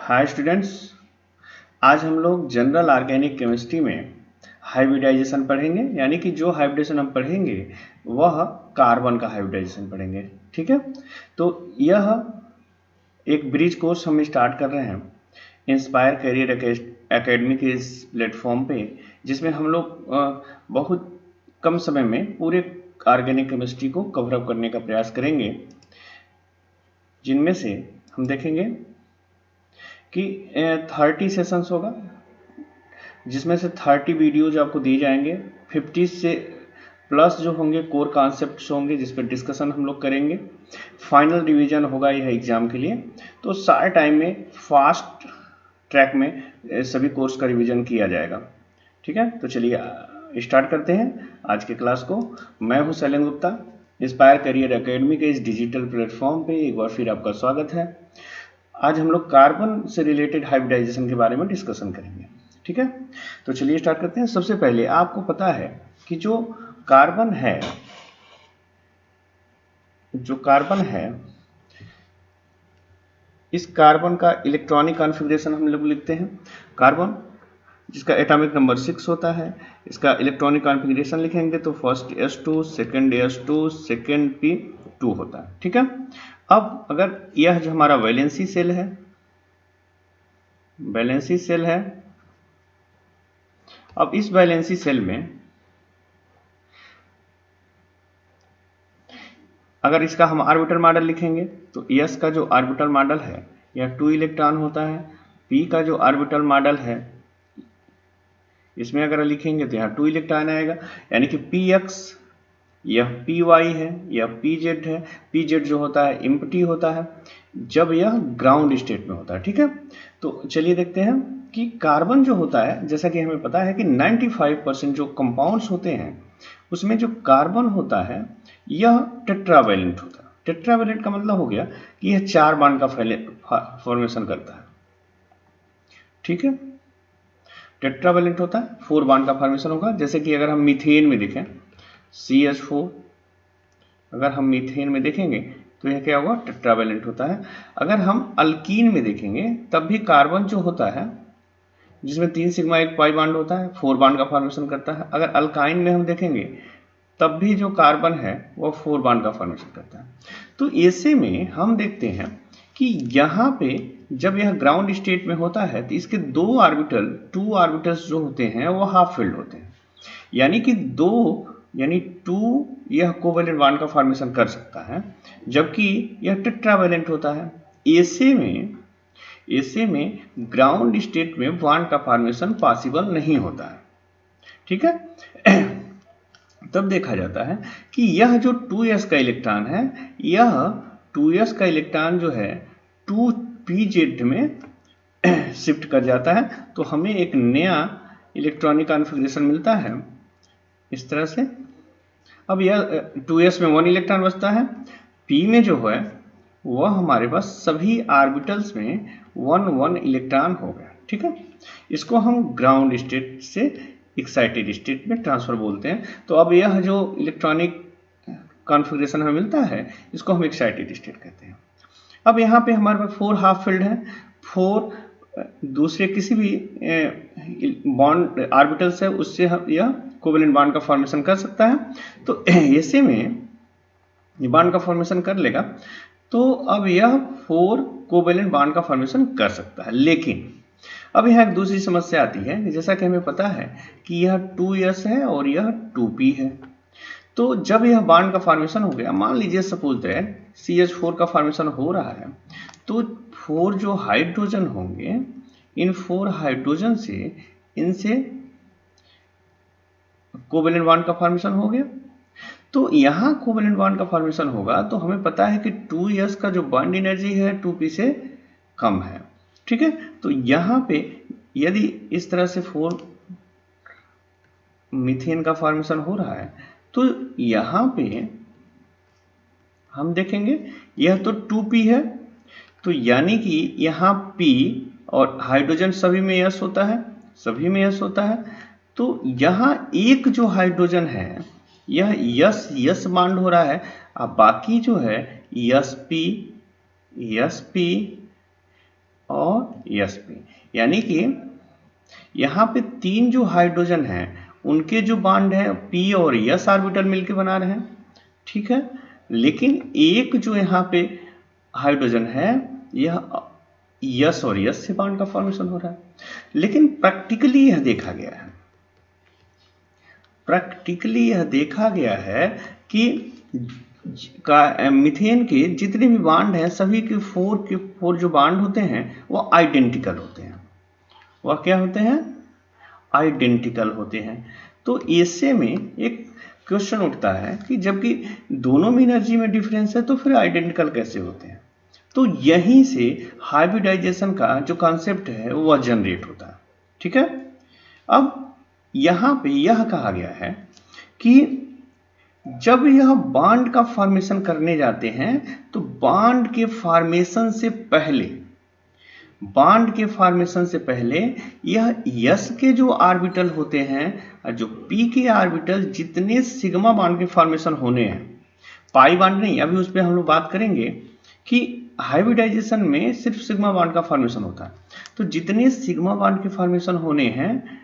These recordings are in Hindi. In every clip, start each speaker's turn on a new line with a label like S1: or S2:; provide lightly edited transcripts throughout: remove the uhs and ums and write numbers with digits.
S1: हाय स्टूडेंट्स, आज हम लोग जनरल ऑर्गेनिक केमिस्ट्री में हाइब्रिडाइजेशन पढ़ेंगे। यानी कि जो हाइब्रिडाइजेशन हम पढ़ेंगे वह कार्बन का हाइब्रिडाइजेशन पढ़ेंगे। ठीक है, तो यह एक ब्रिज कोर्स हम स्टार्ट कर रहे हैं इंस्पायर करियर एकेडमी के इस प्लेटफॉर्म पे, जिसमें हम लोग बहुत कम समय में पूरे ऑर्गेनिक केमिस्ट्री को कवर अप करने का प्रयास करेंगे, जिनमें से हम देखेंगे कि 30 सेशंस होगा, जिसमें से 30 वीडियोज आपको दिए जाएंगे। 50 से प्लस जो होंगे कोर कॉन्सेप्ट्स होंगे, जिस पर डिस्कशन हम लोग करेंगे। फाइनल रिवीजन होगा यह एग्जाम के लिए। तो सारे टाइम में फास्ट ट्रैक में सभी कोर्स का रिवीजन किया जाएगा। ठीक है, तो चलिए स्टार्ट करते हैं आज के क्लास को। मैं हूं Shailendra Gupta, inspire career academy के इस डिजिटल प्लेटफॉर्म पे एक बार फिर आपका स्वागत है। आज हम लोग कार्बन से रिलेटेड हाइब्रिडाइजेशन के बारे में डिस्कशन करेंगे। ठीक है, तो चलिए स्टार्ट करते हैं। सबसे पहले आपको पता है कि जो कार्बन है इस कार्बन का इलेक्ट्रॉनिक कॉन्फ़िगरेशन हम लोग लिखते हैं। कार्बन जिसका एटॉमिक नंबर 6 होता है, इसका इलेक्ट्रॉनिक कॉन्फ़िगरेशन लिखेंगे तो first S2, second S2, second P2 होता है। ठीक है, अब अगर यह जो हमारा वैलेंसी सेल है, अब इस वैलेंसी सेल में अगर इसका हम ऑर्बिटल मॉडल लिखेंगे तो S का जो ऑर्बिटल मॉडल है यह 2 इलेक्ट्रॉन होता है। P का जो ऑर्बिटल मॉडल है इसमें अगर लिखेंगे तो यहाँ 2 इलेक्ट्रॉन आएगा, यानी कि Px यह Py है, यह Pz है। Pz जो होता है एम्प्टी होता है जब यह ग्राउंड स्टेट में होता है। ठीक है, तो चलिए देखते हैं कि कार्बन जो होता है, जैसा कि हमें पता है कि 95% जो कंपाउंड्स होते हैं उसमें जो कार्बन होता है यह टेट्रावैलेंट होता है। टेट्रावैलेंट का मतलब हो गया कि यह 4 बॉन्ड का फॉर्मेशन करता है। ठीक है, टेट्रावैलेंट होता है, 4 बॉन्ड का फॉर्मेशन होगा। जैसे कि अगर हम मीथेन में देखें CH4, अगर हम मीथेन में देखेंगे तो यह क्या होगा, टेट्रावैलेंट होता है। अगर हम अल्कीन में देखेंगे तब भी कार्बन जो होता है जिसमें 3 सिग्मा 1 पाई बॉन्ड होता है 4 बॉन्ड का फॉर्मेशन करता है। अगर अल्काइन में हम देखेंगे तब भी जो कार्बन है वह 4 बॉन्ड का फॉर्मेशन करता है। तो ऐसे में हम देखते हैं कि यहाँ पे जब यह ग्राउंड स्टेट में होता है तो इसके 2 ऑर्बिटल्स जो होते हैं वो हाफ फिल्ड होते हैं, यानी कि 2 यह कोवैलेंट बॉन्ड का फॉर्मेशन कर सकता है, जबकि यह टेट्रावैलेंट होता है। ऐसे में ग्राउंड स्टेट में बॉन्ड का फॉर्मेशन पॉसिबल नहीं होता है। ठीक है, तब देखा जाता है कि यह जो 2s का इलेक्ट्रॉन है, यह 2s का इलेक्ट्रॉन जो है 2pz में शिफ्ट कर जाता है, तो हमें एक नया इलेक्ट्रॉनिक कॉन्फ़िगरेशन मिलता है इस तरह से। अब यह 2s में 1 इलेक्ट्रॉन बचता है। p में जो है वह हमारे पास सभी ऑर्बिटल्स में 1 इलेक्ट्रॉन हो गया। ठीक है, इसको हम ग्राउंड स्टेट से एक्साइटेड स्टेट में ट्रांसफर बोलते हैं। तो अब यह जो इलेक्ट्रॉनिक कॉन्फ़िगरेशन हमें मिलता है इसको हम एक्साइटेड स्टेट कहते हैं। अब यहाँ पे हमारे पास 4 हाफ फिल्ड है, 4 दूसरे किसी भी बॉन्ड ऑर्बिटल्स है उससे यह कोवैलेंट बॉन्ड का फॉर्मेशन कर सकता है। तो ऐसे में बॉन्ड का फॉर्मेशन कर लेगा तो अब यह 4 कोवैलेंट बॉन्ड का फॉर्मेशन कर सकता है। लेकिन अब यहाँ एक दूसरी समस्या आती है कि जैसा कि हमें पता है कि यह 2s है और यह 2p है। तो जब यह बॉन्ड का फॉर्मेशन हो गया, मान लीजिए सपोज दैट CH4 का फॉर्मेशन हो रहा है, तो 4 जो हाइड्रोजन होंगे, इन 4 हाइड्रोजन से इनसे कोवैलेंट बॉन्ड का फॉर्मेशन हो गया। तो यहाँ कोवैलेंट बॉन्ड का फॉर्मेशन होगा तो हमें पता है कि 2s का जो बॉन्ड एनर्जी है 2p से कम है। ठीक है, तो यहाँ पे यदि इस तरह से 4 मीथेन का फॉर्मेशन हो रहा है तो यहाँ पे हम देखेंगे यह तो 2p है, तो यानी कि यहाँ p और हाइड्रोजन सभी में s होता है, तो यहाँ एक जो हाइड्रोजन है यह s बॉन्ड हो रहा है। अब बाकी जो है sp और sp, यानी कि यहाँ पे 3 जो हाइड्रोजन हैं उनके जो बॉन्ड है p और s ऑर्बिटल मिलके बना रहे हैं, ठीक है। लेकिन एक जो यहाँ पे हाइड्रोजन है यह s और s से बॉन्ड का फॉर्मेशन हो रहा है। लेकिन प्रैक्टिकली यह देखा गया है कि मीथेन के जितने भी बॉन्ड हैं सभी के फोर जो बॉन्ड होते हैं वो आइडेंटिकल होते हैं। वह क्या होते हैं? आइडेंटिकल होते हैं। तो ऐसे में एक क्वेश्चन उठता है कि जबकि दोनों में एनर्जी में डिफरेंस है तो फिर आइडेंटिकल कैसे होते हैं? तो यहीं से हाइब्रिडाइजेशन का जो कॉन्सेप्ट है वह जनरेट होता है, ठीक है। अब यहाँ पे यह कहा गया है कि जब यह बॉन्ड का फॉर्मेशन करने जाते हैं तो बॉन्ड के फॉर्मेशन से पहले यह s के जो ऑर्बिटल होते हैं जो p के ऑर्बिटल जितने सिग्मा बॉन्ड के फॉर्मेशन होने हैं, पाई बॉन्ड नहीं, अभी उस पर हम लोग बात करेंगे कि हाइब्रिडाइजेशन में सिर्फ सिग्मा बॉन्ड का फॉर्मेशन होता है। तो जितने सिग्मा बॉन्ड के फॉर्मेशन होने हैं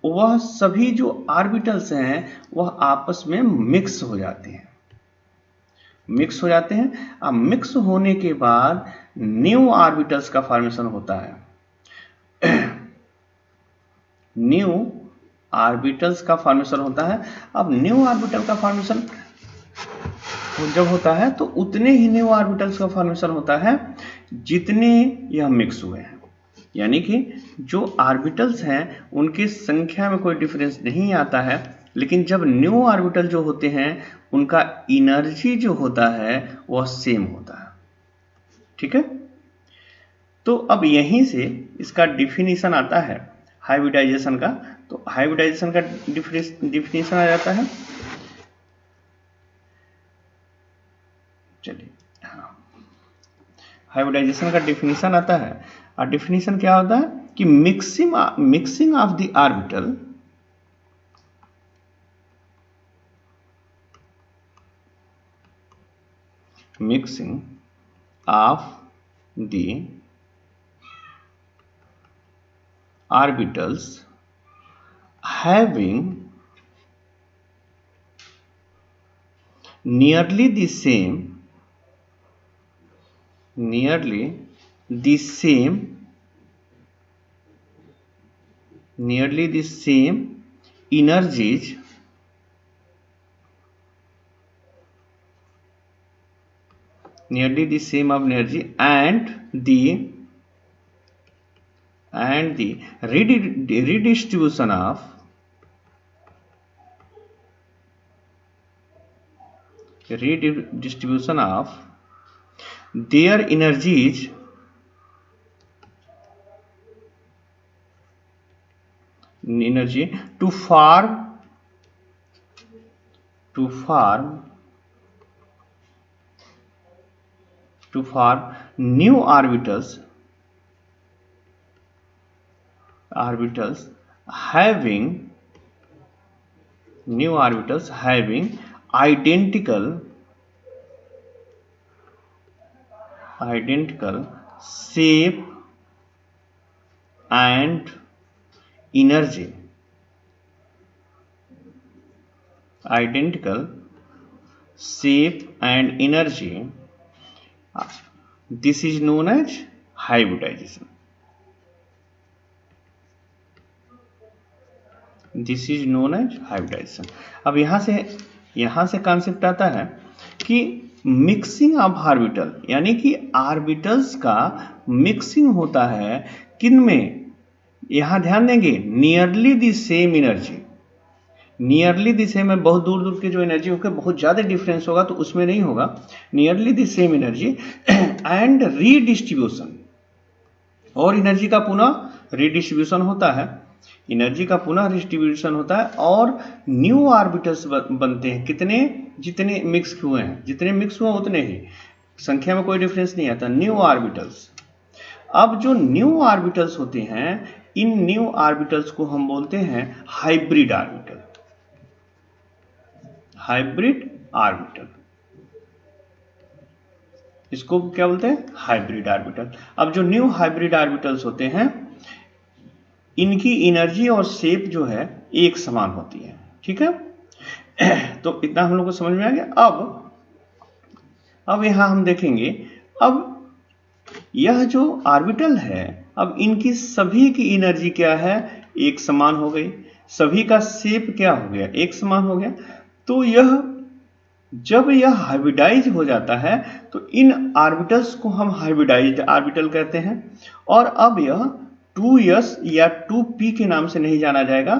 S1: वह सभी जो ऑर्बिटल्स हैं वह आपस में मिक्स हो जाते हैं। अब मिक्स होने के बाद न्यू ऑर्बिटल्स का फॉर्मेशन होता है। न्यू ऑर्बिटल्स का फॉर्मेशन होता है। अब न्यू ऑर्बिटल का फॉर्मेशन जब होता है तो उतने ही न्यू ऑर्बिटल्स का फॉर्मेशन होता है जितने यह मिक्स हुए हैं, यानी कि जो ऑर्बिटल्स हैं उनकी संख्या में कोई डिफरेंस नहीं आता है, लेकिन जब न्यू ऑर्बिटल जो होते हैं उनका एनर्जी जो होता है वह सेम होता है, ठीक है। तो अब यहीं से इसका डिफिनीशन आता है हाइब्रिडाइजेशन का। तो हाइब्रिडाइजेशन का डिफिनीशन आ जाता है, चलिए हाँ, हाइब्रिडाइजेशन का डिफिनीशन आता है। और डिफिनीशन क्या होता है कि mixing of the orbital having nearly the same energies and the redistribution of their energies to form new orbitals having identical shape and energy. This is known as hybridization. अब यहाँ से कॉन्सेप्ट आता है कि मिक्सिंग ऑफ ऑर्बिटल, यानी कि ऑर्बिटल्स का मिक्सिंग होता है किन में? यहाँ ध्यान देंगे nearly the same energy. Nearly the same में बहुत दूर के जो एनर्जी होगा बहुत ज़्यादा डिफरेंस होगा तो उसमें नहीं होगा। Nearly the same energy and redistribution, और एनर्जी का पुनः रीडिस्ट्रीब्यूशन होता है। और न्यू ऑर्बिटल्स बनते हैं कितने? जितने मिक्स हुए उतने ही, संख्या में कोई डिफरेंस नहीं आता। न्यू ऑर्बिटल्स, अब जो न्यू ऑर्बिटल्स होते हैं इन न्यू ऑर्बिटल्स को हम बोलते हैं हाइब्रिड ऑर्बिटल। इसको क्या बोलते हैं, हाइब्रिड ऑर्बिटल। अब जो न्यू हाइब्रिड ऑर्बिटल्स होते हैं इनकी एनर्जी और शेप जो है एक समान होती है, ठीक है। तो इतना हम लोग को समझ में आ गया। अब यहां हम देखेंगे, अब यह जो ऑर्बिटल है, अब इनकी सभी की एनर्जी क्या है, एक समान हो गई, सभी का शेप क्या हो गया, एक समान हो गया। तो यह जब यह हाइब्रिडाइज हो जाता है तो इन ऑर्बिटल्स को हम हाइब्रिडाइज्ड ऑर्बिटल कहते हैं। और अब यह 2s या 2p के नाम से नहीं जाना जाएगा,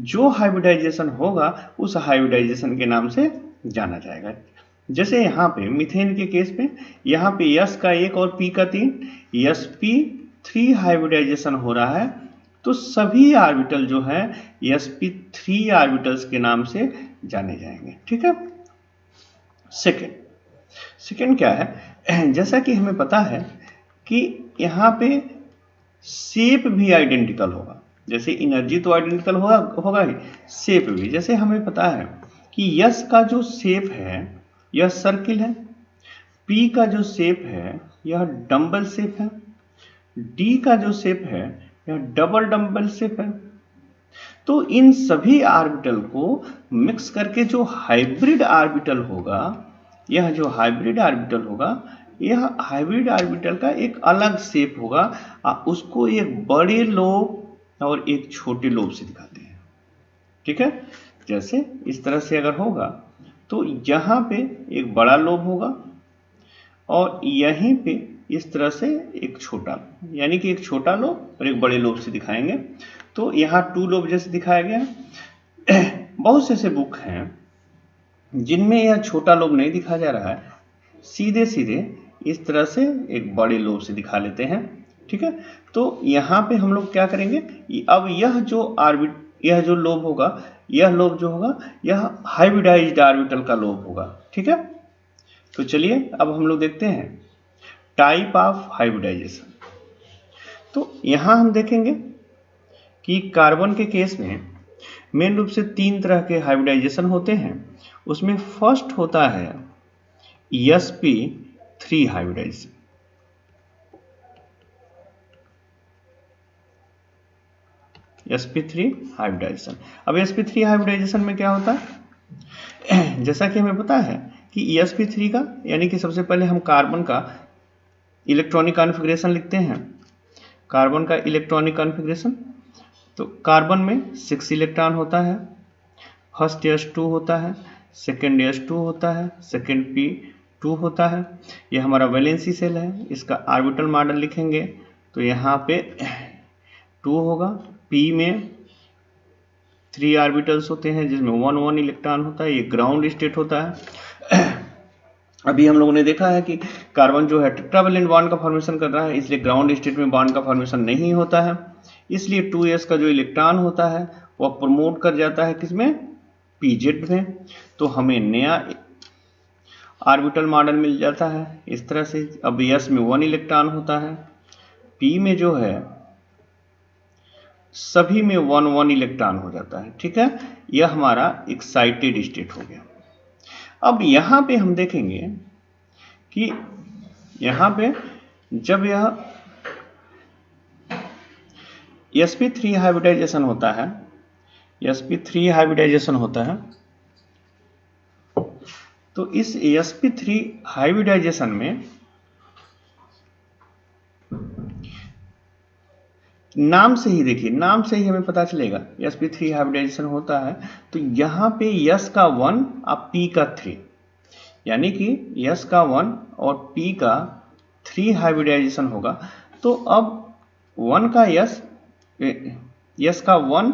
S1: जो हाइब्रिडाइजेशन होगा उस हाइब्रिडाइजेशन के नाम से जाना जाएगा। जैसे यहाँ पे मीथेन के केस में यहाँ पे s का 1 और p का 3, sp3 हाइब्रिडाइजेशन हो रहा है, तो सभी ऑर्बिटल जो है sp3 ऑर्बिटल्स के नाम से जाने जाएंगे, ठीक है। सेकेंड क्या है, जैसा कि हमें पता है कि यहाँ पे शेप भी आइडेंटिकल होगा, जैसे एनर्जी तो आइडेंटिकल होगा ही, शेप भी। जैसे हमें पता है कि यस का जो शेप है यह सर्किल है, पी का जो शेप है यह डंबल शेप है, डी का जो शेप है यह डबल डंबल शेप है। तो इन सभी ऑर्बिटल को मिक्स करके जो हाइब्रिड ऑर्बिटल होगा, यह जो हाइब्रिड ऑर्बिटल होगा, यह हाइब्रिड ऑर्बिटल का एक अलग शेप होगा। उसको एक बड़े लोब और एक छोटे लोब से दिखाते हैं, ठीक है। जैसे इस तरह से अगर होगा तो यहाँ पे एक बड़ा लोब होगा और यहीं पे इस तरह से एक छोटा, यानी कि एक छोटा लोब और एक बड़े लोब से दिखाएंगे। तो यहाँ 2 लोब जैसे दिखाया गया। बहुत से ऐसे बुक हैं जिनमें यह छोटा लोब नहीं दिखा जा रहा है, सीधे सीधे इस तरह से एक बड़े लोब से दिखा लेते हैं, ठीक है। तो यहाँ पे हम लोग क्या करेंगे, अब यह जो लोब होगा, यह लोब जो होगा यह हाइब्रिडाइज्ड ऑर्बिटल का लोब होगा, ठीक है। तो चलिए अब हम लोग देखते हैं टाइप ऑफ हाइब्रिडाइजेशन। तो यहाँ हम देखेंगे कि कार्बन के केस में मेन रूप से 3 तरह के हाइब्रिडाइजेशन होते हैं। उसमें फर्स्ट होता है sp3 हाइब्रिडाइजेशन। sp3 hybridisation. अब sp3 हाइब्रिडाइजेशन में क्या होता है, जैसा कि हमें पता है कि sp3 का, यानी कि सबसे पहले हम कार्बन का इलेक्ट्रॉनिक कॉन्फ़िगरेशन लिखते हैं। कार्बन का इलेक्ट्रॉनिक कॉन्फ़िगरेशन, तो कार्बन में 6 इलेक्ट्रॉन होता है, फर्स्ट s2 होता है, सेकेंड s2 होता है, सेकेंड p2 होता है। यह हमारा वैलेंसी सेल है। इसका ऑर्बिटल मॉडल लिखेंगे तो यहाँ पे 2 होगा। p में 3 ऑर्बिटल्स होते हैं जिसमें 1 इलेक्ट्रॉन होता है, ये ग्राउंड स्टेट होता है। अभी हम लोगों ने देखा है कि कार्बन जो है टेट्रावैलेंट बॉन्ड का फॉर्मेशन कर रहा है, इसलिए ग्राउंड स्टेट में बॉन्ड का फॉर्मेशन नहीं होता है। इसलिए 2s का जो इलेक्ट्रॉन होता है वह प्रमोट कर जाता है किसमें, pz में। तो हमें नया ऑर्बिटल मॉडल मिल जाता है इस तरह से। अब s में 1 इलेक्ट्रॉन होता है, p में जो है सभी में 1 इलेक्ट्रॉन हो जाता है, ठीक है। यह हमारा एक्साइटेड स्टेट हो गया। अब यहाँ पे हम देखेंगे कि यहाँ पे जब यह sp3 हाइब्रिडाइजेशन होता है, sp3 हाइब्रिडाइजेशन होता है, तो इस sp3 हाइब्रिडाइजेशन में नाम से ही देखिए, नाम से ही हमें पता चलेगा sp3 हाइब्रिडाइजेशन होता है। तो यहाँ पे s का 1 और p का 3, यानी कि s का 1 और p का 3 हाइब्रिडाइजेशन होगा। तो अब 1 का s का 1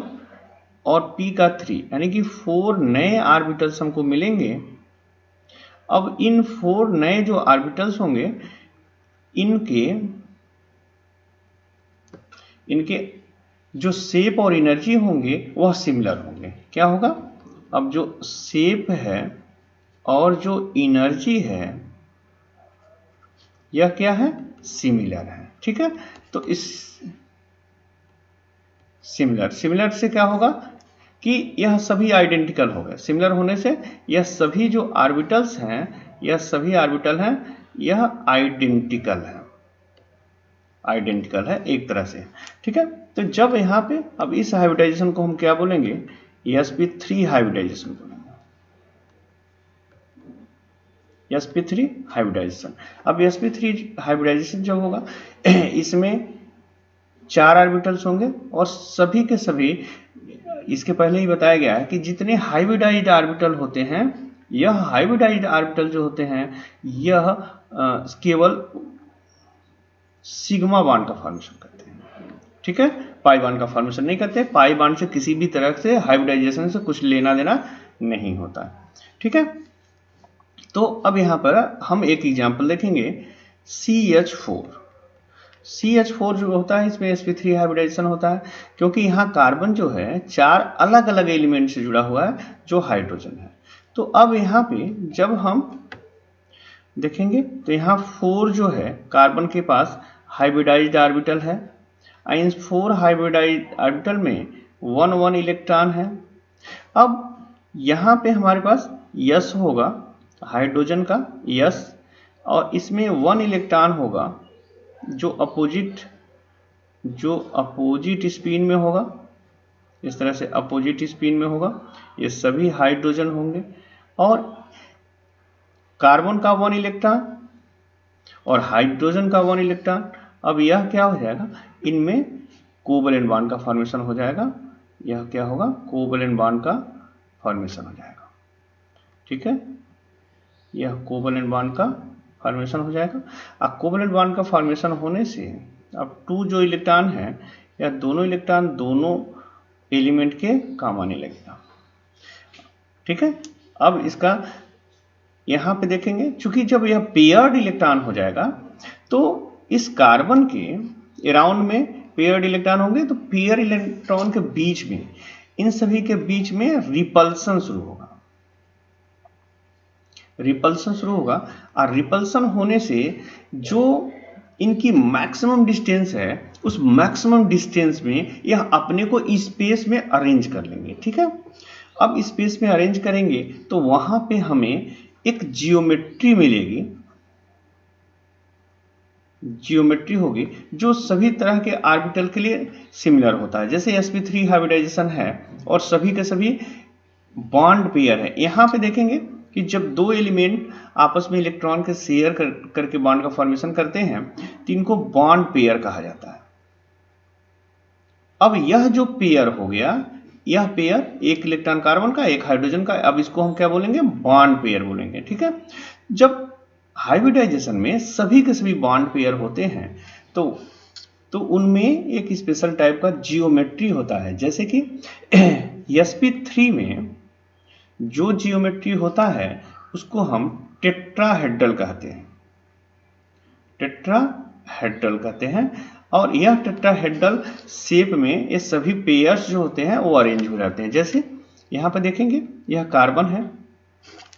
S1: और p का 3, यानी कि 4 नए ऑर्बिटल्स हमको मिलेंगे। अब इन 4 नए जो ऑर्बिटल्स होंगे इनके जो शेप और एनर्जी होंगे वह सिमिलर होंगे। क्या होगा, अब जो शेप है और जो एनर्जी है यह क्या है, सिमिलर है, ठीक है। तो इस सिमिलर से क्या होगा कि यह सभी आइडेंटिकल हो गए। सिमिलर होने से यह सभी जो ऑर्बिटल्स हैं, यह सभी ऑर्बिटल हैं यह आइडेंटिकल है एक तरह से, ठीक है। तो जब यहाँ पे अब इस हाइब्रिडाइजेशन को हम क्या बोलेंगे, sp3 हाइब्रिडाइजेशन बोलेंगे, sp3 हाइब्रिडाइजेशन। अब sp3 हाइब्रिडाइजेशन जब होगा इसमें 4 ऑर्बिटल्स होंगे और सभी के सभी, इसके पहले ही बताया गया है कि जितने हाइब्रिडाइज्ड ऑर्बिटल होते हैं, यह हाइब्रिडाइज्ड ऑर्बिटल जो होते हैं यह केवल सिग्मा बॉन्ड का फॉर्मेशन करते हैं, ठीक है, पाई बॉन्ड का फॉर्मेशन नहीं करते। पाई बॉन्ड से किसी भी तरह से हाइब्रिडाइजेशन से कुछ लेना देना नहीं होता, ठीक है। तो अब यहां पर हम एक एग्जांपल देखेंगे, CH4 जो होता है इसमें sp3 हाइब्रिडाइजेशन होता है, क्योंकि यहाँ कार्बन जो है 4 अलग अलग एलिमेंट से जुड़ा हुआ है जो हाइड्रोजन है। तो अब यहाँ पे जब हम देखेंगे तो यहाँ 4 जो है कार्बन के पास हाइब्रिडाइज्ड ऑर्बिटल है, इन 4 हाइब्रिडाइज्ड ऑर्बिटल में 1 इलेक्ट्रॉन है। अब यहाँ पे हमारे पास यस होगा हाइड्रोजन का यस, और इसमें 1 इलेक्ट्रॉन होगा जो अपोजिट स्पिन में होगा, इस तरह से अपोजिट स्पिन में होगा, ये सभी हाइड्रोजन होंगे। और कार्बन का 1 इलेक्ट्रॉन और हाइड्रोजन का 1 इलेक्ट्रॉन, अब यह क्या हो जाएगा, इनमें कोवैलेंट बॉन्ड का फॉर्मेशन हो जाएगा, यह क्या होगा, कोवैलेंट बॉन्ड का फॉर्मेशन हो जाएगा, ठीक है, यह कोवैलेंट बॉन्ड का फॉर्मेशन हो जाएगा। अब कोवैलेंट बॉन्ड का फॉर्मेशन होने से अब 2 जो इलेक्ट्रॉन है, या दोनों इलेक्ट्रॉन दोनों एलिमेंट के काम आने लगेगा, ठीक है। अब इसका यहां पे देखेंगे, चूंकि जब यह पेयर्ड इलेक्ट्रॉन हो जाएगा तो इस कार्बन के अराउंड में पेयर्ड इलेक्ट्रॉन होंगे, तो पेयर इलेक्ट्रॉन के बीच में, इन सभी के बीच में रिपल्सन शुरू होगा, और रिपल्सन होने से जो इनकी मैक्सिमम डिस्टेंस है, उस मैक्सिमम डिस्टेंस में यह अपने को स्पेस में अरेंज कर लेंगे, ठीक है। अब स्पेस में अरेंज करेंगे तो वहां पे हमें एक जियोमेट्री मिलेगी, जियोमेट्री होगी जो सभी तरह के ऑर्बिटल के लिए सिमिलर होता है। जैसे sp3 हाइब्रिडाइजेशन है और सभी के सभी बॉन्ड पेयर है, यहां पे देखेंगे कि जब 2 एलिमेंट आपस में इलेक्ट्रॉन के शेयर करके बॉन्ड का फॉर्मेशन करते हैं तो इनको बॉन्ड पेयर कहा जाता है। अब यह जो पेयर हो गया, यह पेयर एक इलेक्ट्रॉन कार्बन का एक हाइड्रोजन का, अब इसको हम क्या बोलेंगे, बॉन्ड पेयर बोलेंगे, ठीक है। जब हाइब्रिडाइजेशन में सभी के सभी बॉन्ड पेयर होते हैं तो उनमें एक स्पेशल टाइप का जियोमेट्री होता है। जैसे कि sp3 में जो जियोमेट्री होता है उसको हम टेट्राहेड्रल कहते हैं, और यह टेट्राहेड्रल शेप में ये सभी पेयर्स जो होते हैं वो अरेंज हो जाते हैं। जैसे यहाँ पर देखेंगे यह कार्बन है,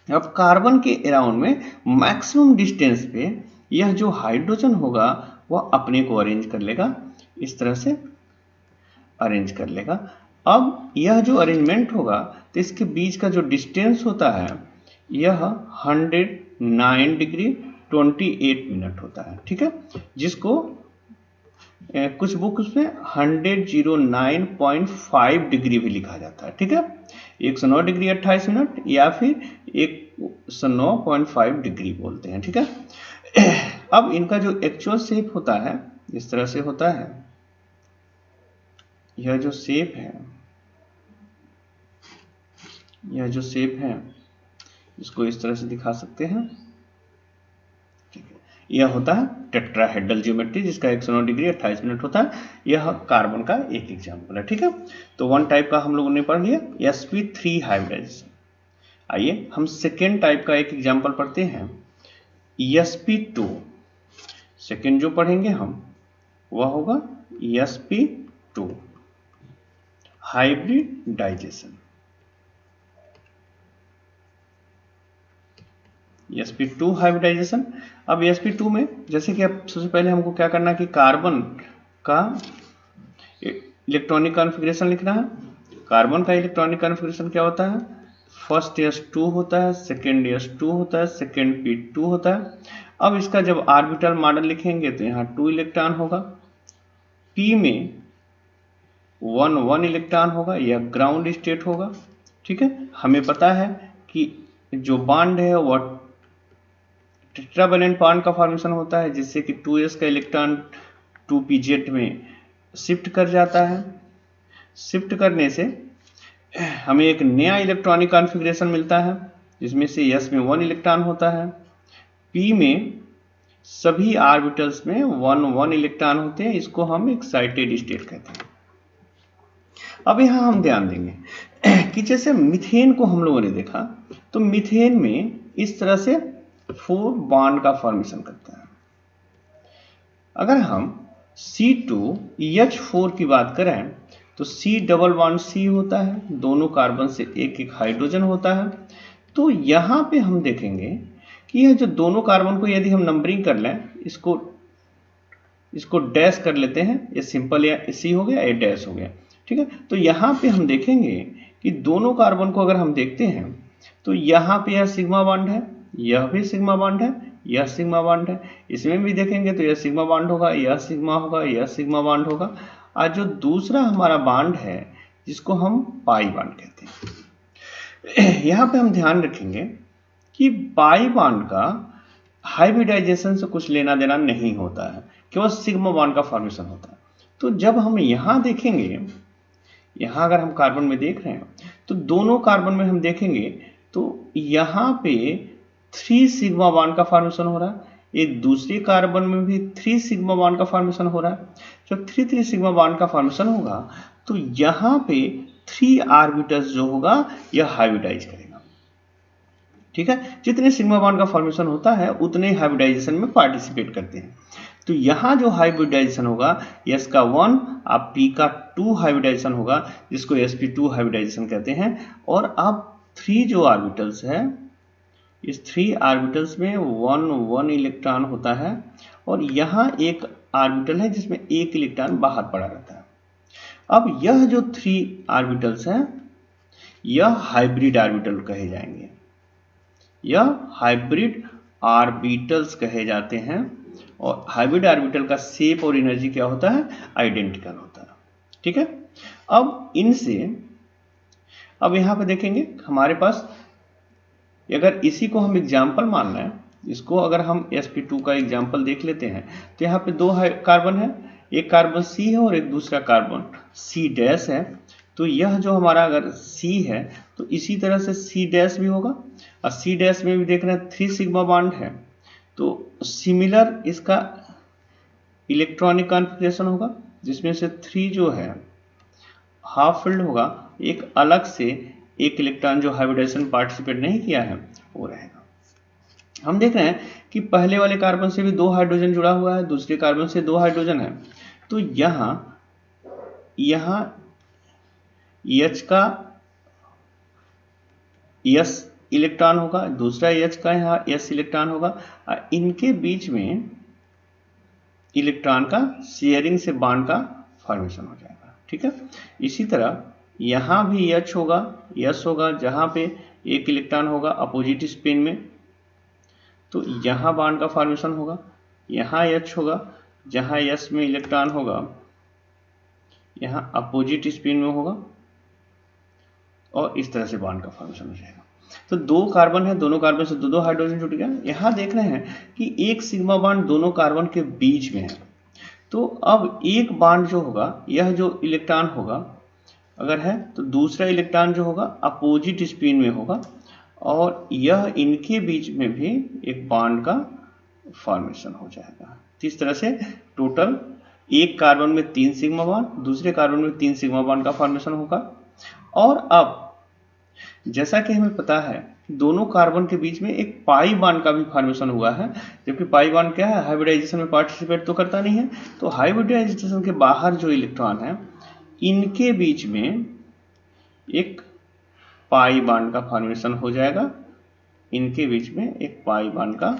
S1: अब कार्बन के अराउंड में मैक्सिमम डिस्टेंस पे यह जो हाइड्रोजन होगा वह अपने को अरेंज कर लेगा, इस तरह से अरेंज कर लेगा। अब यह जो अरेंजमेंट होगा तो इसके बीच का जो डिस्टेंस होता है यह 109 डिग्री 28 मिनट होता है, ठीक है, जिसको कुछ बुक्स में 109.5 डिग्री भी लिखा जाता है, ठीक है, 109 डिग्री 28 मिनट या फिर 109.5 डिग्री बोलते हैं, ठीक है। अब इनका जो एक्चुअल शेप होता है इस तरह से होता है, यह जो शेप है इसको इस तरह से दिखा सकते हैं, ठीक है। यह होता है टेट्राहेड्रल ज्योमेट्री जिसका 109 डिग्री 28 मिनट होता है। यह कार्बन का एक एग्जांपल है, ठीक है। तो 1 टाइप का हम लोगों ने पढ़ लिया sp3 हाइब्रिडाइजेशन। आइए हम सेकेंड टाइप का एक एग्जांपल पढ़ते हैं, sp2। सेकेंड जो पढ़ेंगे हम वह होगा sp2 हाइब्रिडाइजेशन। sp2 hybridisation. अब sp2 में जैसे कि अब सबसे पहले हमको क्या करना है कि कार्बन का इलेक्ट्रॉनिक कॉन्फ़िगरेशन लिखना है। कार्बन का इलेक्ट्रॉनिक कॉन्फ़िगरेशन क्या होता है, फर्स्ट s2 होता है, सेकेंड s2 होता है, सेकेंड p2 होता है। अब इसका जब ऑर्बिटल मॉडल लिखेंगे तो यहाँ 2 इलेक्ट्रॉन होगा, p में 1 इलेक्ट्रॉन होगा, यह ग्राउंड स्टेट होगा। ठीक है, हमें पता है कि जो बॉन्ड है वह टेट्रावैलेंट बॉन्ड का फॉर्मेशन होता है, जिससे कि 2s का इलेक्ट्रॉन 2pz में शिफ्ट कर जाता है। शिफ्ट करने से हमें एक नया इलेक्ट्रॉनिक कॉन्फ़िगरेशन मिलता है, जिसमें से s में 1 इलेक्ट्रॉन होता है, p में सभी ऑर्बिटल्स में 1 इलेक्ट्रॉन होते हैं। इसको हम एक्साइटेड स्टेट कहते हैं। अब यहाँ हम ध्यान देंगे कि जैसे मीथेन को हम लोगों ने देखा, तो मीथेन में इस तरह से 4 बॉन्ड का फॉर्मेशन करता है। अगर हम C2H4 की बात करें तो C डबल बॉन्ड C होता है, दोनों कार्बन से एक एक हाइड्रोजन होता है। तो यहाँ पे हम देखेंगे कि यह जो दोनों कार्बन को यदि हम नंबरिंग कर लें, इसको डैश कर लेते हैं, ये सिंपल या C हो गया, ये डैश हो गया। ठीक है, तो यहाँ पे हम देखेंगे कि दोनों कार्बन को अगर हम देखते हैं तो यहाँ पे यह सिग्मा बॉन्ड है, यह भी सिग्मा बॉन्ड है, यह सिग्मा बॉन्ड है। इसमें भी देखेंगे तो यह सिग्मा बॉन्ड होगा, यह सिग्मा होगा, यह सिग्मा बॉन्ड होगा। और जो दूसरा हमारा बॉन्ड है जिसको हम पाई बॉन्ड कहते हैं, यहाँ पे हम ध्यान रखेंगे कि पाई बॉन्ड का हाइब्रिडाइजेशन से कुछ लेना देना नहीं होता है, केवल सिग्मा बॉन्ड का फॉर्मेशन होता है। तो जब हम यहाँ देखेंगे, यहाँ अगर हम कार्बन में देख रहे हैं तो दोनों कार्बन में हम देखेंगे तो यहाँ पे 3 सिग्मा बॉन्ड का फॉर्मेशन हो रहा है, एक दूसरे कार्बन में भी 3 सिग्मा बॉन्ड का फॉर्मेशन हो रहा है। जब 3 सिग्मा बॉन्ड का फॉर्मेशन होगा तो यहाँ पे 3 ऑर्बिटल्स जो होगा यह हाइब्रिडाइज करेगा। ठीक है, जितने सिग्मा बॉन्ड का फॉर्मेशन होता है उतने हाइब्रिडाइजेशन में पार्टिसिपेट करते हैं। तो यहाँ जो हाइब्रिडाइजेशन होगा S का 1 और P का 2 हाइब्रिडाइजेशन होगा, जिसको sp2 हाइब्रिडाइजेशन कहते हैं। और अब 3 जो ऑर्बिटल्स है, इस 3 ऑर्बिटल्स में 1 इलेक्ट्रॉन होता है, और यहाँ एक ऑर्बिटल है जिसमें 1 इलेक्ट्रॉन बाहर पड़ा रहता है। अब यह जो 3 ऑर्बिटल्स हैं यह हाइब्रिड ऑर्बिटल कहे जाएंगे, यह हाइब्रिड ऑर्बिटल्स कहे जाते हैं। और हाइब्रिड ऑर्बिटल का शेप और एनर्जी क्या होता है, आइडेंटिकल होता है। ठीक है, अब इनसे अब यहाँ पे देखेंगे हमारे पास, अगर इसी को हम एग्जाम्पल मान लें, इसको अगर हम sp2 का एग्जाम्पल देख लेते हैं तो यहाँ पे 2 कार्बन है, एक कार्बन C है और एक दूसरा कार्बन C डैश है। तो यह जो हमारा अगर C है तो इसी तरह से C डैश भी होगा, और C डैश में भी देख रहे हैं 3 सिग्मा बॉन्ड है, तो सिमिलर इसका इलेक्ट्रॉनिक कॉन्फ़िगरेशन होगा, जिसमें से 3 जो है हाफ फिल्ड होगा, एक अलग से एक इलेक्ट्रॉन जो हाइब्रिडाइजेशन पार्टिसिपेट नहीं किया है वो रहेगा। हम देख रहे हैं कि पहले वाले कार्बन से भी 2 हाइड्रोजन जुड़ा हुआ है, दूसरे कार्बन से 2 हाइड्रोजन है। तो यहाँ H का S इलेक्ट्रॉन होगा, दूसरा H का यहाँ S इलेक्ट्रॉन होगा, इनके बीच में इलेक्ट्रॉन का शेयरिंग से बॉन्ड का फॉर्मेशन हो जाएगा। ठीक है, इसी तरह यहाँ भी H होगा, S होगा, जहाँ पे एक इलेक्ट्रॉन होगा अपोजिट स्पिन में, तो यहाँ बॉन्ड का फॉर्मेशन होगा। यहाँ H होगा, जहाँ S में इलेक्ट्रॉन होगा यहाँ अपोजिट स्पिन में होगा, और इस तरह से बॉन्ड का फॉर्मेशन हो जाएगा। तो 2 कार्बन है, दोनों कार्बन से 2 हाइड्रोजन जुट गया। यहाँ देख रहे हैं कि एक सिग्मा बॉन्ड दोनों कार्बन के बीच में है। तो अब एक बॉन्ड जो होगा, यह जो इलेक्ट्रॉन होगा अगर है तो दूसरा इलेक्ट्रॉन जो होगा अपोजिट स्पिन में होगा, और यह इनके बीच में भी एक बॉन्ड का फॉर्मेशन हो जाएगा। तो इस तरह से टोटल एक कार्बन में 3 सिग्मा बॉन्ड, दूसरे कार्बन में 3 सिग्मा बॉन्ड का फॉर्मेशन होगा। और अब जैसा कि हमें पता है दोनों कार्बन के बीच में एक पाई बॉन्ड का भी फॉर्मेशन हुआ है, जबकि पाई बॉन्ड क्या है, हाइब्रिडाइजेशन में पार्टिसिपेट तो करता नहीं है। तो हाइब्रिडाइजेशन के बाहर जो इलेक्ट्रॉन है इनके बीच में एक पाई बॉन्ड का फॉर्मेशन हो जाएगा, इनके बीच में एक पाई बॉन्ड का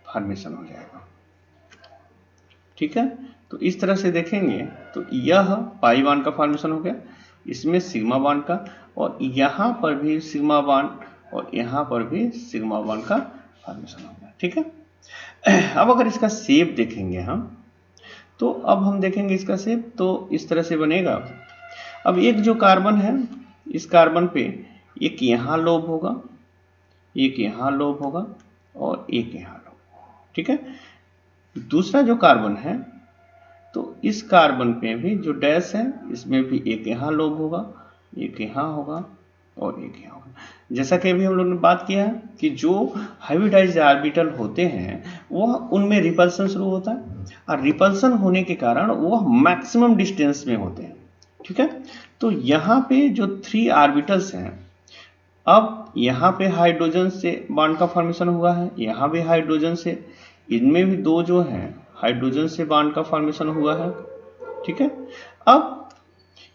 S1: फॉर्मेशन हो जाएगा। ठीक है, तो इस तरह से देखेंगे तो यह पाई बॉन्ड का फॉर्मेशन हो गया। इसमें सिग्मा बॉन्ड का, और यहाँ पर भी सिग्मा बॉन्ड और यहाँ पर भी सिग्मा बॉन्ड का फॉर्मेशन होगा। ठीक है, अब अगर इसका शेप देखेंगे हम, तो अब हम देखेंगे इसका शेप तो इस तरह से बनेगा। अब एक जो कार्बन है, इस कार्बन पे एक यहाँ लोब होगा, एक यहाँ लोब होगा और एक यहाँ लोब होगा। ठीक है, दूसरा जो कार्बन है, तो इस कार्बन पे भी जो डैश है, इसमें भी एक यहाँ लोब होगा, एक यहाँ होगा और एक यहाँ होगा। जैसा कि अभी हम लोगों ने बात किया है कि जो हाइब्रिडाइज्ड ऑर्बिटल होते हैं वह उनमें रिपल्सन शुरू होता है, और रिपल्सन होने के कारण वह मैक्सिमम डिस्टेंस में होते हैं। ठीक है, तो यहाँ पे जो 3 ऑर्बिटल्स हैं, अब यहाँ पे हाइड्रोजन से बॉन्ड का फॉर्मेशन हुआ है, यहाँ भी हाइड्रोजन से, इनमें भी 2 जो हैं हाइड्रोजन से बॉन्ड का फॉर्मेशन हुआ है। ठीक है, अब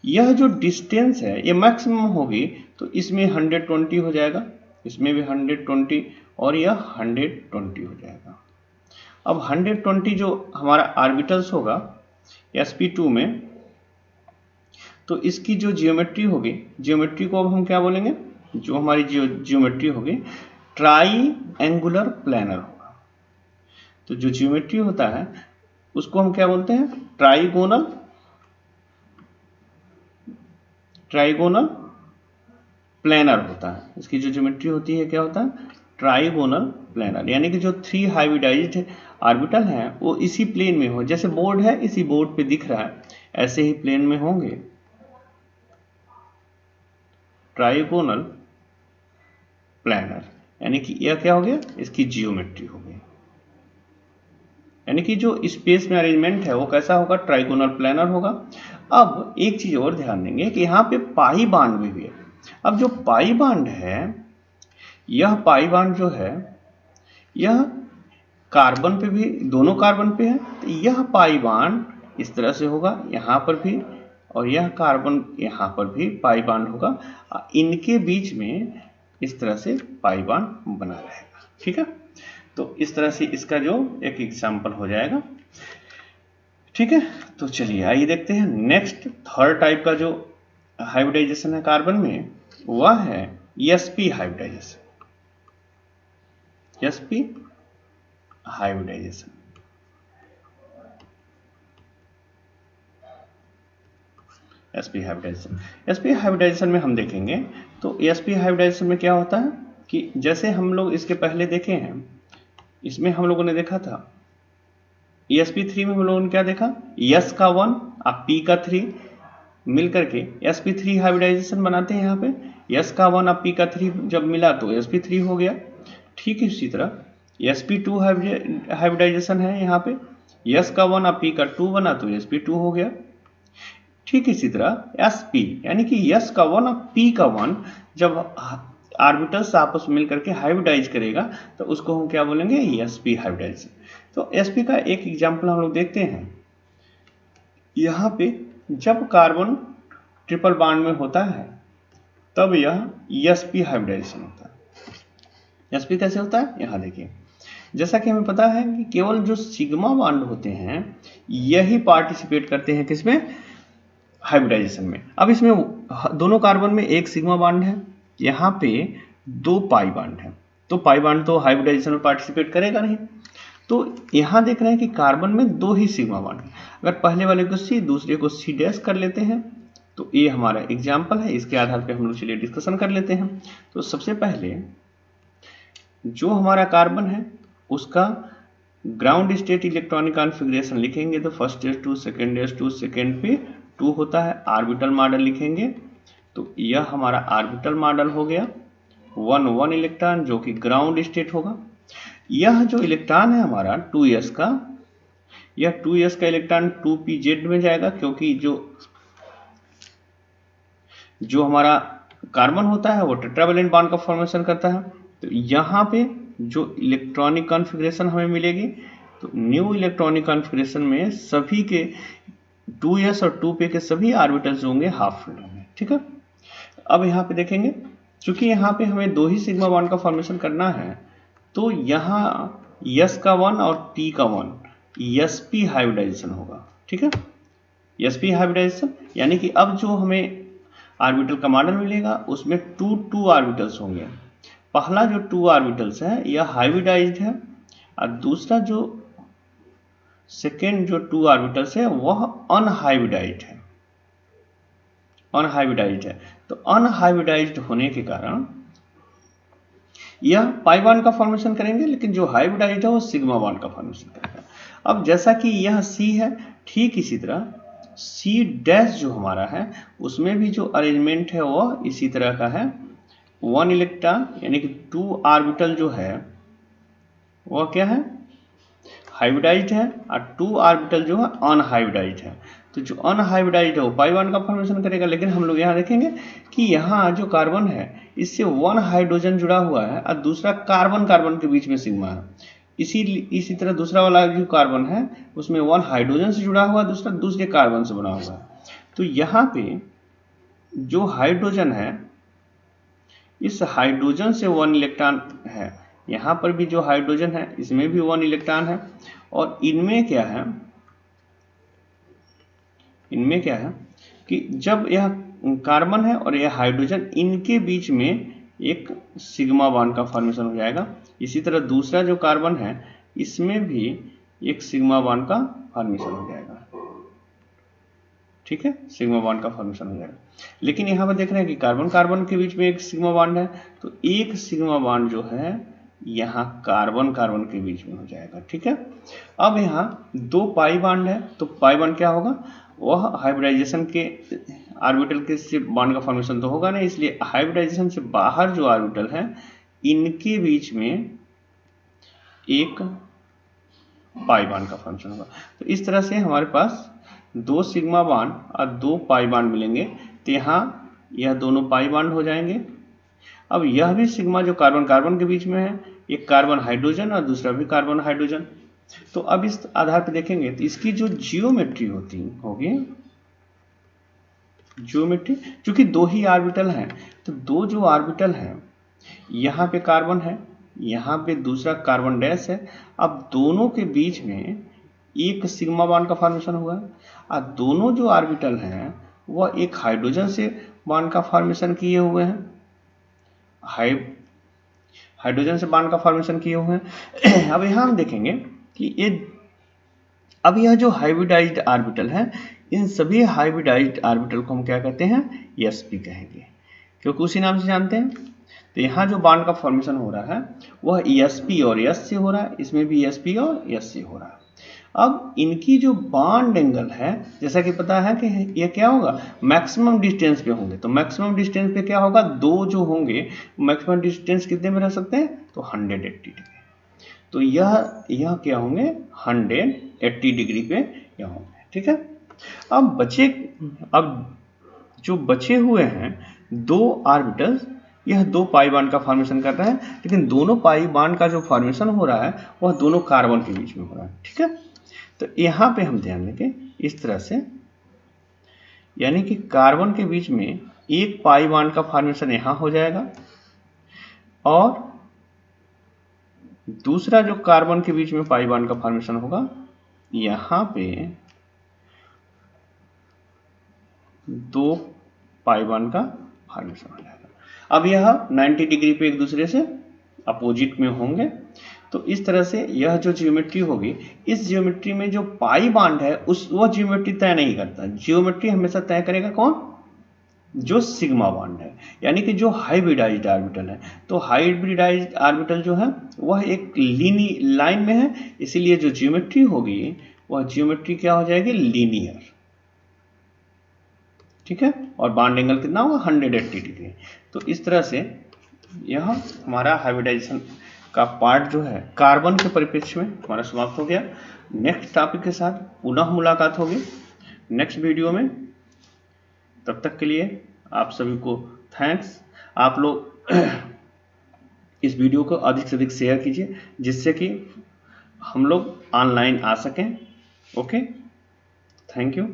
S1: यह जो डिस्टेंस है ये मैक्सिमम होगी, तो इसमें 120 हो जाएगा, इसमें भी 120 और यह 120 हो जाएगा। अब 120 जो हमारा ऑर्बिटल्स होगा sp2 में, तो इसकी जो जियोमेट्री होगी, जियोमेट्री को अब हम क्या बोलेंगे, जो हमारी जियोमेट्री होगी ट्राई एंगुलर प्लानर होगा। तो जो जियोमेट्री होता है उसको हम क्या बोलते हैं, ट्राइगोनल प्लानर होता है। इसकी जो ज्योमेट्री होती है क्या होता है, ट्राइगोनल प्लानर, यानी कि जो 3 हाइब्रिडाइज्ड ऑर्बिटल हैं वो इसी प्लेन में हो, जैसे बोर्ड है इसी बोर्ड पे दिख रहा है ऐसे ही प्लेन में होंगे, ट्राइगोनल प्लानर। यानी कि यह क्या हो गया, इसकी जियोमेट्री हो गई, यानी कि जो स्पेस में अरेंजमेंट है वो कैसा होगा, ट्राइगोनल प्लानर होगा। अब एक चीज और ध्यान देंगे कि यहाँ पे पाई बांड भी है। अब जो पाई बांड है, यह पाई बांड जो है यह कार्बन पे भी, दोनों कार्बन पे है, तो यह पाई बांड इस तरह से होगा यहाँ पर भी, और यह कार्बन यहाँ पर भी पाई बांड होगा, इनके बीच में इस तरह से पाई बांड बना रहेगा। ठीक है, तो इस तरह से इसका जो एक एग्जाम्पल हो जाएगा। ठीक है, तो चलिए आइए देखते हैं नेक्स्ट थर्ड टाइप का जो हाइब्रिडाइजेशन है कार्बन में, वह है sp hybridization. sp hybridization, sp hybridization में हम देखेंगे तो sp हाइब्रिडाइजेशन में क्या होता है कि जैसे हम लोग इसके पहले देखे हैं, इसमें हम लोगों ने देखा था sp3 में हम लोगों ने क्या देखा, s का 1 और p का 3 मिलकर के sp3 हाइब्रिडाइजेशन बनाते हैं। यहाँ पे s का 1 और p का 3 जब मिला तो sp3 हो गया। ठीक है, इसी तरह sp2 हाइब्रिडाइजेशन है, यहाँ पे s का 1 और p का 2 बना तो sp2 हो गया। ठीक इसी तरह sp यानी कि s का 1 और p का 1 जब ऑर्बिटल्स आपस में मिलकर के हाइब्रिडाइज करेगा तो उसको हम क्या बोलेंगे, sp हाइब्रिडाइजेशन। तो sp का एक एग्जांपल हम लोग देखते हैं। यहाँ पे जब कार्बन ट्रिपल बॉन्ड में होता है तब यह sp हाइब्रिडाइजेशन होता है। sp कैसे होता है, यहाँ देखिए, जैसा कि हमें पता है कि केवल जो सिग्मा बॉन्ड होते हैं यही पार्टिसिपेट करते हैं किसमें, हाइब्रिडाइजेशन में। अब इसमें दोनों कार्बन में एक सिग्मा बॉन्ड है, यहाँ पे 2 पाई बॉन्ड है, तो पाई बॉन्ड तो हाइब्रिडाइजेशन में पार्टिसिपेट करेगा नहीं। तो यहाँ देख रहे हैं कि कार्बन में 2 ही सिग्मा बॉन्ड है। अगर पहले वाले को C दूसरे को C डैश कर लेते हैं तो ये हमारा एग्जाम्पल है, इसके आधार पे हम लोग चलिए डिस्कशन कर लेते हैं। तो सबसे पहले जो हमारा कार्बन है उसका ग्राउंड स्टेट इलेक्ट्रॉनिक कॉन्फ़िगरेशन लिखेंगे तो first S 2 second S 2 second पे 2 होता है। ऑर्बिटल मॉडल लिखेंगे तो यह हमारा ऑर्बिटल मॉडल हो गया 1 इलेक्ट्रॉन जो कि ग्राउंड स्टेट होगा। यह जो इलेक्ट्रॉन है हमारा 2s का, यह 2s का इलेक्ट्रॉन 2pz में जाएगा, क्योंकि जो हमारा कार्बन होता है वो टेट्रावैलेंट बॉन्ड का फॉर्मेशन करता है। तो यहाँ पे जो इलेक्ट्रॉनिक कॉन्फ़िगरेशन हमें मिलेगी तो न्यू इलेक्ट्रॉनिक कॉन्फ़िगरेशन में सभी के 2s और 2p के सभी ऑर्बिटल्स होंगे हाफ फील्ड में। ठीक है, अब यहाँ पे देखेंगे चूंकि यहाँ पे हमें 2 ही सिग्मा बॉन्ड का फॉर्मेशन करना है तो यहाँ s का 1 और p का 1 sp हाइब्रिडाइजेशन होगा। ठीक है, sp हाइब्रिडाइजेशन यानी कि अब जो हमें ऑर्बिटल का मॉडल मिलेगा, उसमें 2 ऑर्बिटल्स होंगे। पहला जो 2 ऑर्बिटल्स है यह हाइब्रिडाइज्ड है, और दूसरा जो सेकेंड जो 2 ऑर्बिटल्स है वह अनहाइब्रिडाइज्ड है। अनहाइब्रिडाइज्ड है, तो अनहाइब्रिडाइज्ड होने के कारण यह पाई बॉन्ड का फॉर्मेशन करेंगे, लेकिन जो हाइब्रिडाइज्ड है वो सिग्मा बॉन्ड का फॉर्मेशन करेगा। अब जैसा कि यह C है, ठीक इसी तरह C डैश जो हमारा है उसमें भी जो अरेंजमेंट है वह इसी तरह का है। 1 इलेक्ट्रॉन यानी कि 2 ऑर्बिटल जो है वह क्या है, हाइब्रिडाइज्ड है, और 2 ऑर्बिटल जो है अनहाइब्रिडाइज्ड है। तो जो अनहाइब्रिडाइज्ड है वो पाई बॉन्ड का फॉर्मेशन करेगा, लेकिन हम लोग यहाँ देखेंगे कि यहाँ जो कार्बन है इससे 1 हाइड्रोजन जुड़ा हुआ है और दूसरा कार्बन कार्बन के बीच में सिग्मा है। इसी तरह दूसरा वाला जो कार्बन है उसमें 1 हाइड्रोजन से जुड़ा हुआ, दूसरा दूसरे कार्बन से बना हुआ है। तो यहाँ पे जो हाइड्रोजन है इस हाइड्रोजन से 1 इलेक्ट्रॉन है, यहाँ पर भी जो हाइड्रोजन है इसमें भी 1 इलेक्ट्रॉन है, और इनमें क्या है, इनमें क्या है कि जब यह कार्बन है और यह हाइड्रोजन, इनके बीच में एक सिग्मा बॉन्ड का फॉर्मेशन हो जाएगा। इसी तरह दूसरा जो कार्बन है इसमें भी एक सिग्मा बॉन्ड का फॉर्मेशन हो जाएगा। ठीक है, सिग्मा बॉन्ड का फॉर्मेशन हो जाएगा। लेकिन यहाँ पर देख रहे हैं कि कार्बन कार्बन के बीच में एक सिग्मा बॉन्ड है, तो एक सिग्मा बॉन्ड जो है यहाँ कार्बन कार्बन के बीच में हो जाएगा। ठीक है, अब यहाँ 2 पाई बॉन्ड है, तो पाई बॉन्ड क्या होगा, वह हाइब्रिडाइजेशन के ऑर्बिटल के से बॉन्ड का फॉर्मेशन तो होगा नहीं, इसलिए हाइब्रिडाइजेशन से बाहर जो ऑर्बिटल है इनके बीच में एक पाई बॉन्ड का फॉर्मेशन होगा। तो इस तरह से हमारे पास 2 सिग्मा बॉन्ड और 2 पाई बॉन्ड मिलेंगे, तो यहाँ यह दोनों पाई बॉन्ड हो जाएंगे। अब यह भी सिग्मा जो कार्बन कार्बन के बीच में है, एक कार्बन हाइड्रोजन और दूसरा भी कार्बन हाइड्रोजन। तो अब इस आधार पर देखेंगे तो इसकी जो जियोमेट्री होगी जियोमेट्री, चूंकि 2 ही ऑर्बिटल हैं, तो 2 जो ऑर्बिटल हैं यहाँ पे कार्बन है, यहाँ पे दूसरा कार्बन डैश है। अब दोनों के बीच में एक सिग्मा बॉन्ड का फॉर्मेशन हुआ है, और दोनों जो ऑर्बिटल हैं वह एक हाइड्रोजन से बॉन्ड का फॉर्मेशन किए हुए हैं, हाइड्रोजन से बॉन्ड का फॉर्मेशन किए हुए हैं। अब यहाँ हम देखेंगे कि ये अब यह जो हाइब्रिडाइज्ड ऑर्बिटल है, इन सभी हाइब्रिडाइज्ड ऑर्बिटल को हम क्या कहते हैं, sp कहेंगे, क्योंकि उसी नाम से जानते हैं। तो यहाँ जो बॉन्ड का फॉर्मेशन हो रहा है वह sp और s से हो रहा है, इसमें भी sp और s से हो रहा है। अब इनकी जो बॉन्ड एंगल है, जैसा कि पता है कि ये क्या होगा, मैक्सिमम डिस्टेंस पे होंगे। तो मैक्सिमम डिस्टेंस पे क्या होगा, 2 जो होंगे मैक्सिमम डिस्टेंस कितने में रह सकते हैं, तो 180 डिग्री। तो यह क्या होंगे, 180 डिग्री पे यह होंगे। ठीक है, अब जो बचे हुए हैं 2 ऑर्बिटल्स, यह 2 पाई बॉन्ड का फॉर्मेशन कर रहे हैं, लेकिन दोनों पाई बॉन्ड का जो फॉर्मेशन हो रहा है वह दोनों कार्बन के बीच में हो रहा है। ठीक है, तो यहाँ पे हम ध्यान देंगे इस तरह से, यानी कि कार्बन के बीच में एक पाई बॉन्ड का फॉर्मेशन यहाँ हो जाएगा, और दूसरा जो कार्बन के बीच में पाई बॉन्ड का फॉर्मेशन होगा यहाँ पे 2 पाई बॉन्ड का फॉर्मेशन हो जाएगा। अब यह 90 डिग्री पे एक दूसरे से अपोजिट में होंगे। तो इस तरह से यह जो ज्योमेट्री होगी, इस ज्योमेट्री में जो पाई बॉन्ड है वह ज्योमेट्री तय नहीं करता। ज्योमेट्री हमेशा तय करेगा कौन, जो सिग्मा बॉन्ड है, यानी कि जो हाइब्रिडाइज्ड ऑर्बिटल है। तो हाइब्रिडाइज्ड ऑर्बिटल जो है वह एक लाइन में है, इसीलिए जो ज्योमेट्री होगी वह ज्योमेट्री क्या हो जाएगी, लीनियर। ठीक है, और बॉन्ड एंगल कितना होगा, 180 डिग्री। तो इस तरह से यह हमारा हाइब्रिडाइजेशन का पार्ट जो है कार्बन के परिप्रेक्ष्य में हमारा समाप्त हो गया। नेक्स्ट टॉपिक के साथ पुनः मुलाकात होगी नेक्स्ट वीडियो में। तब तक के लिए आप सभी को थैंक्स। आप लोग इस वीडियो को अधिक से अधिक शेयर कीजिए, जिससे कि हम लोग ऑनलाइन आ सकें। Okay, thank you.